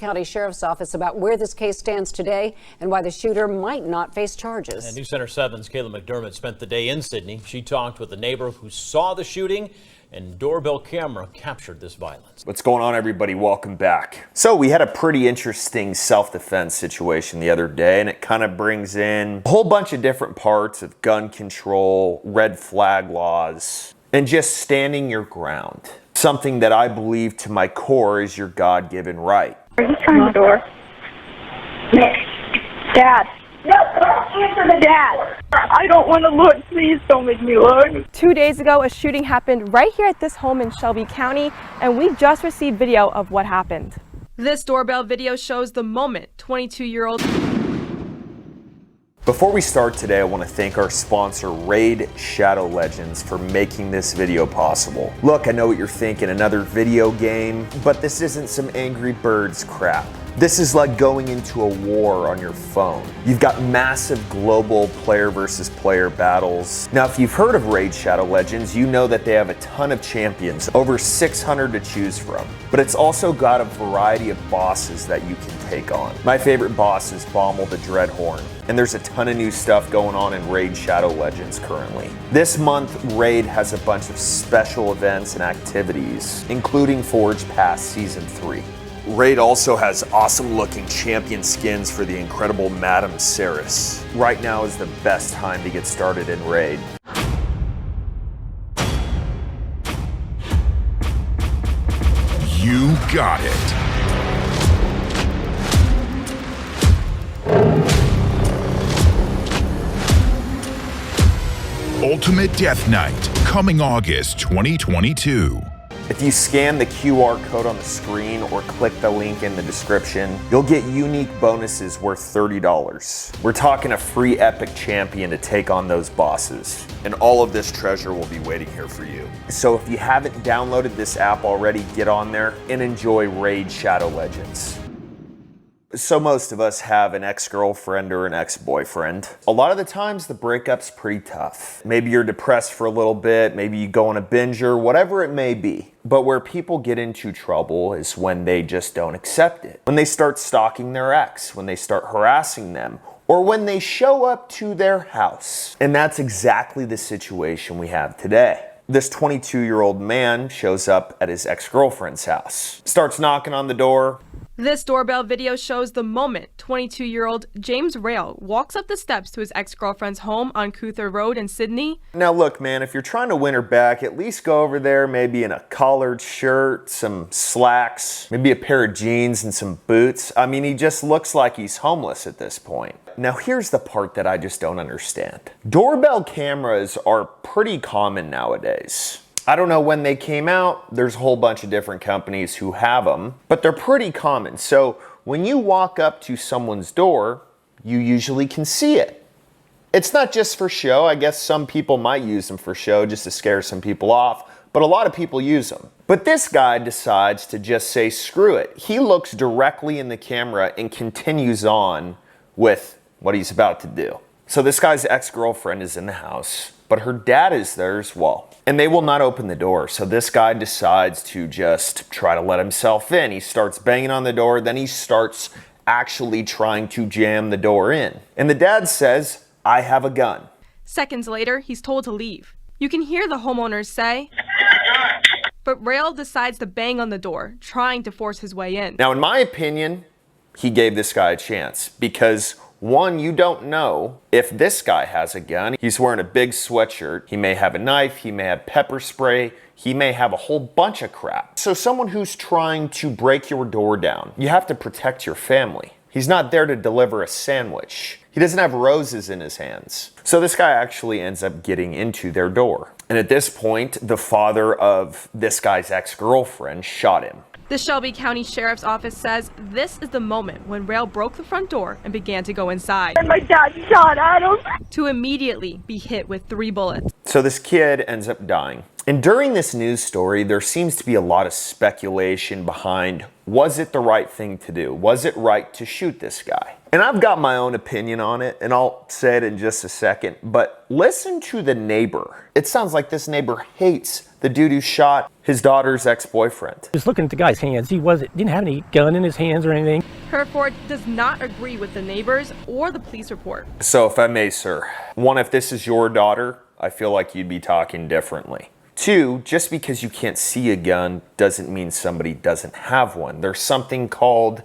County Sheriff's Office about where this case stands today and why the shooter might not face charges. And News Center 7's Kayla McDermott spent the day in Sydney. She talked with a neighbor who saw the shooting, and doorbell camera captured this violence. What's going on, everybody? Welcome back. So we had a pretty interesting self-defense situation the other day, and it kind of brings in a whole bunch of different parts of gun control, red flag laws, and just standing your ground. Something that I believe to my core is your God-given right. Are you trying the door? Dad. No, don't answer the dad. I don't want to look. Please don't make me look. 2 days ago, a shooting happened right here at this home in Shelby County, and we just received video of what happened. This doorbell video shows the moment 22-year-old. Before we start today, I want to thank our sponsor, Raid Shadow Legends, for making this video possible. Look, I know what you're thinking, another video game, but this isn't some Angry Birds crap. This is like going into a war on your phone. You've got massive global player versus player battles. Now, if you've heard of Raid Shadow Legends, you know that they have a ton of champions, over 600 to choose from. But it's also got a variety of bosses that you can take on. My favorite boss is Bommel the Dreadhorn, and there's a ton of new stuff going on in Raid Shadow Legends currently. This month, Raid has a bunch of special events and activities, including Forge Pass Season 3. Raid also has awesome looking champion skins for the incredible Madam Ceres. Right now is the best time to get started in Raid. You got it. Ultimate Death Night, coming August 2022. If you scan the QR code on the screen or click the link in the description, you'll get unique bonuses worth $30. We're talking a free epic champion to take on those bosses. And all of this treasure will be waiting here for you. So if you haven't downloaded this app already, get on there and enjoy Raid Shadow Legends. So most of us have an ex-girlfriend or an ex-boyfriend. A lot of the times the breakup's pretty tough. Maybe you're depressed for a little bit, maybe you go on a binger, whatever it may be. But where people get into trouble is when they just don't accept it. When they start stalking their ex, when they start harassing them, or when they show up to their house. And that's exactly the situation we have today. This 22-year-old man shows up at his ex-girlfriend's house, starts knocking on the door. This doorbell video shows the moment 22-year-old James Rail walks up the steps to his ex-girlfriend's home on Daughther Road in Sydney. Now look, man, if you're trying to win her back, at least go over there maybe in a collared shirt, some slacks, maybe a pair of jeans and some boots. I mean, he just looks like he's homeless at this point. Now here's the part that I just don't understand. Doorbell cameras are pretty common nowadays. I don't know when they came out. There's a whole bunch of different companies who have them, but they're pretty common. So when you walk up to someone's door, you usually can see it. It's not just for show. I guess some people might use them for show just to scare some people off, but a lot of people use them. But this guy decides to just say, screw it. He looks directly in the camera and continues on with what he's about to do. So this guy's ex-girlfriend is in the house, but her dad is there as well. And they will not open the door. So this guy decides to just try to let himself in. He starts banging on the door, then he starts actually trying to jam the door in. And the dad says, I have a gun. Seconds later, he's told to leave. You can hear the homeowners say, but Rail decides to bang on the door, trying to force his way in. Now, in my opinion, he gave this guy a chance because one, you don't know if this guy has a gun. He's wearing a big sweatshirt. He may have a knife. He may have pepper spray. He may have a whole bunch of crap. So someone who's trying to break your door down, you have to protect your family. He's not there to deliver a sandwich. He doesn't have roses in his hands. So this guy actually ends up getting into their door. And at this point, the father of this guy's ex-girlfriend shot him. The Shelby County Sheriff's Office says this is the moment when Rail broke the front door and began to go inside. And my dad shot at him. To immediately be hit with 3 bullets. So this kid ends up dying. And during this news story, there seems to be a lot of speculation behind, was it the right thing to do? Was it right to shoot this guy? And I've got my own opinion on it, and I'll say it in just a second, but listen to the neighbor. It sounds like this neighbor hates the dude who shot his daughter's ex-boyfriend. Just looking at the guy's hands, he didn't have any gun in his hands or anything. Hereford does not agree with the neighbors or the police report. So if I may, sir, one, if this is your daughter, I feel like you'd be talking differently. Two, just because you can't see a gun doesn't mean somebody doesn't have one. There's something called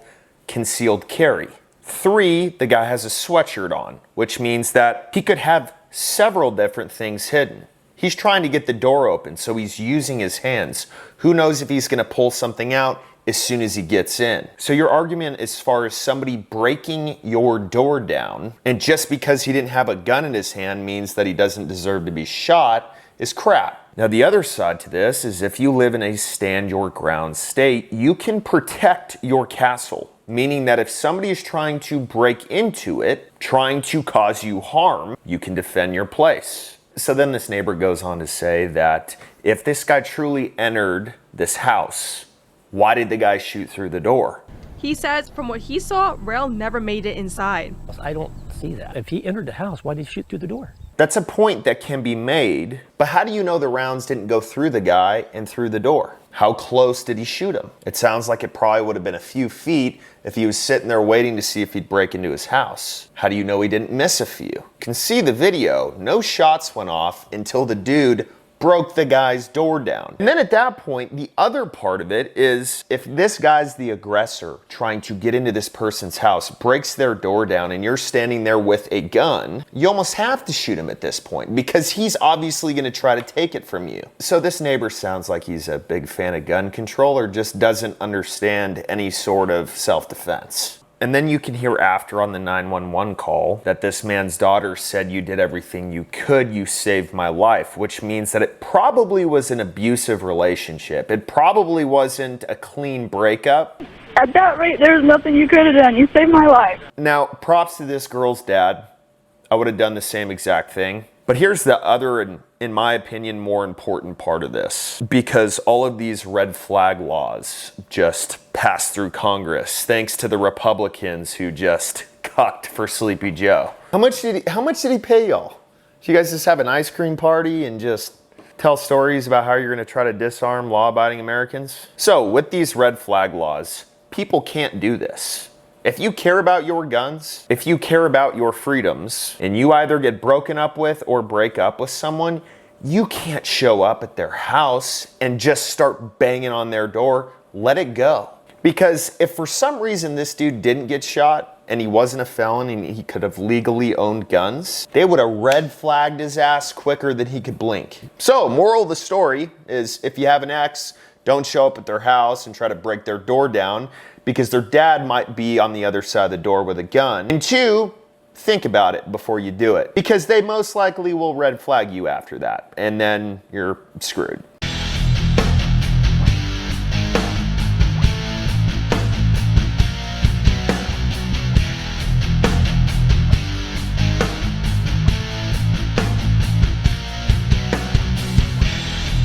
concealed carry. Three, the guy has a sweatshirt on, which means that he could have several different things hidden. He's trying to get the door open, so he's using his hands. Who knows if he's going to pull something out as soon as he gets in. So your argument as far as somebody breaking your door down, and just because he didn't have a gun in his hand means that he doesn't deserve to be shot, is crap. Now the other side to this is if you live in a stand your ground state, you can protect your castle. Meaning that if somebody is trying to break into it, trying to cause you harm, you can defend your place. So then this neighbor goes on to say that if this guy truly entered this house, why did the guy shoot through the door? He says from what he saw, Rail never made it inside. I don't see that. If he entered the house, why did he shoot through the door? That's a point that can be made, but how do you know the rounds didn't go through the guy and through the door? How close did he shoot him? It sounds like it probably would have been a few feet if he was sitting there waiting to see if he'd break into his house. How do you know he didn't miss a few? You can see the video, no shots went off until the dude broke the guy's door down. And then at that point, the other part of it is if this guy's the aggressor trying to get into this person's house, breaks their door down, and you're standing there with a gun, you almost have to shoot him at this point because he's obviously going to try to take it from you. So this neighbor sounds like he's a big fan of gun control or just doesn't understand any sort of self-defense. And then you can hear after on the 911 call that this man's daughter said, "You did everything you could, you saved my life," which means that it probably was an abusive relationship. It probably wasn't a clean breakup. At that rate, there's nothing you could have done. You saved my life. Now, props to this girl's dad. I would have done the same exact thing. But here's the other, and in my opinion, more important part of this. Because all of these red flag laws just passed through Congress, thanks to the Republicans who just cucked for Sleepy Joe. How much did he pay y'all? Did you guys just have an ice cream party and just tell stories about how you're gonna try to disarm law-abiding Americans? So with these red flag laws, people can't do this. If you care about your guns, if you care about your freedoms, and you either get broken up with or break up with someone, you can't show up at their house and just start banging on their door. Let it go. Because if for some reason this dude didn't get shot and he wasn't a felon and he could have legally owned guns, they would have red flagged his ass quicker than he could blink. So, moral of the story is if you have an ex, don't show up at their house and try to break their door down because their dad might be on the other side of the door with a gun. And two, think about it before you do it because they most likely will red flag you after that and then you're screwed.